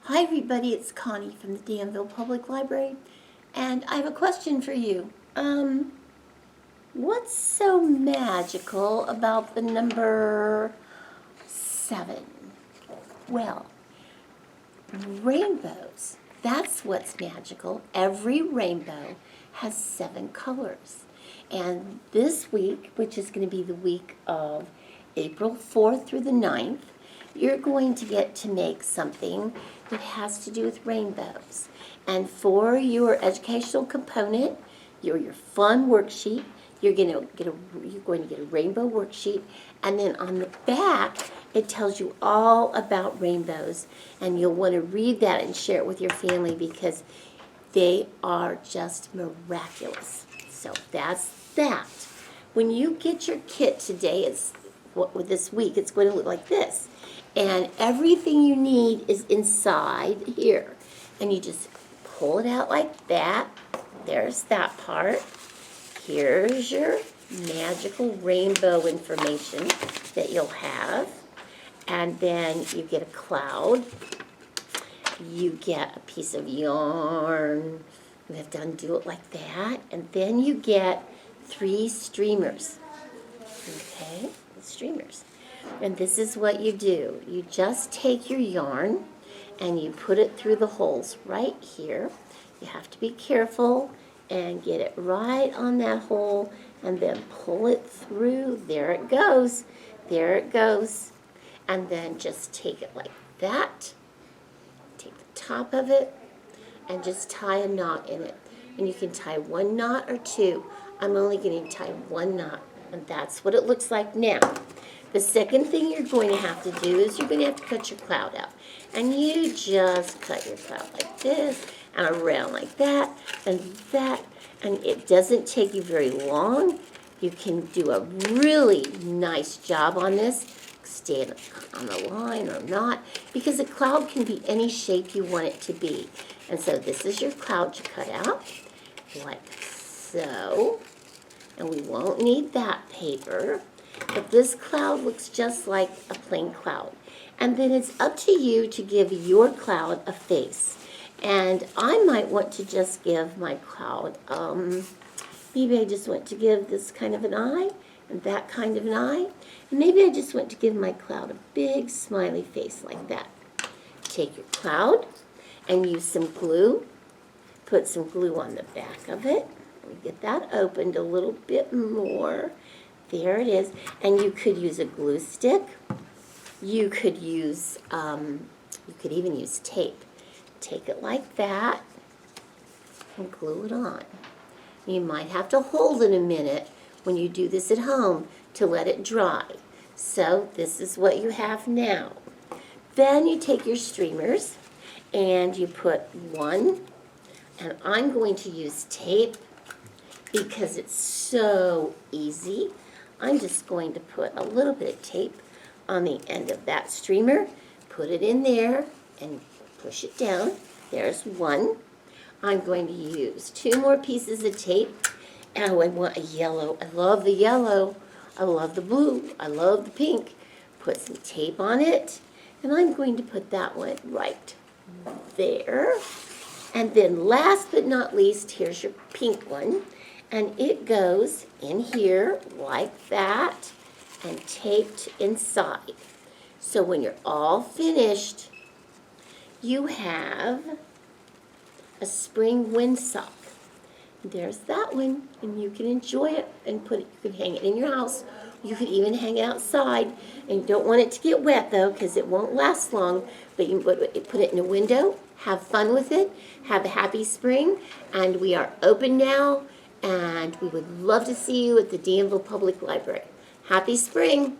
Hi everybody, it's Connie from the Danville Public Library, and I have a question for you. What's so magical about the number 7? Well, rainbows. That's what's magical. Every rainbow has 7 colors. And this week, which is going to be the week of April 4th through the 9th, you're going to get to make something that has to do with rainbows. And for your educational component, your fun worksheet, you're going to get a rainbow worksheet, and then on the back it tells you all about rainbows, and you'll want to read that and share it with your family because they are just miraculous. So that's that. When you get your kit today, this week, it's going to look like this. And everything you need is inside here. And you just pull it out like that. There's that part. Here's your magical rainbow information that you'll have. And then you get a cloud. You get a piece of yarn. You have to undo it like that. And then you get 3 streamers. Okay, the streamers. And this is what you do. You just take your yarn and you put it through the holes right here. You have to be careful and get it right on that hole and then pull it through. There it goes. There it goes. And then just take it like that. Take the top of it and just tie a knot in it. And you can tie 1 knot or 2. I'm only going to tie 1 knot. And that's what it looks like now. The second thing you're going to have to do is you're going to have to cut your cloud out. And you just cut your cloud like this and around like that and that. And it doesn't take you very long. You can do a really nice job on this. Stay on the line or not, because a cloud can be any shape you want it to be. And so this is your cloud to cut out, like so. And we won't need that paper. But this cloud looks just like a plain cloud. And then it's up to you to give your cloud a face. And I might want to just give my cloud, maybe I just want to give this kind of an eye and that kind of an eye. And maybe I just want to give my cloud a big smiley face like that. Take your cloud and use some glue. Put some glue on the back of it. We get that opened a little bit more. There it is. And you could use a glue stick. You could use, you could even use tape. Take it like that and glue it on. You might have to hold it a minute when you do this at home to let it dry. So this is what you have now. Then you take your streamers and you put 1, and I'm going to use tape because it's so easy. I'm just going to put a little bit of tape on the end of that streamer, put it in there, and push it down. There's 1. I'm going to use 2 more pieces of tape, and I want a yellow. I love the yellow. I love the blue. I love the pink. Put some tape on it, and I'm going to put that one right there. And then last but not least, here's your pink one. And it goes in here like that and taped inside. So when you're all finished, you have a spring windsock. There's that one, and you can enjoy it and you can hang it in your house. You could even hang it outside, and you don't want it to get wet though, because it won't last long. But you can put it in a window, have fun with it, have a happy spring, and we are open now. And we would love to see you at the Danville Public Library. Happy spring!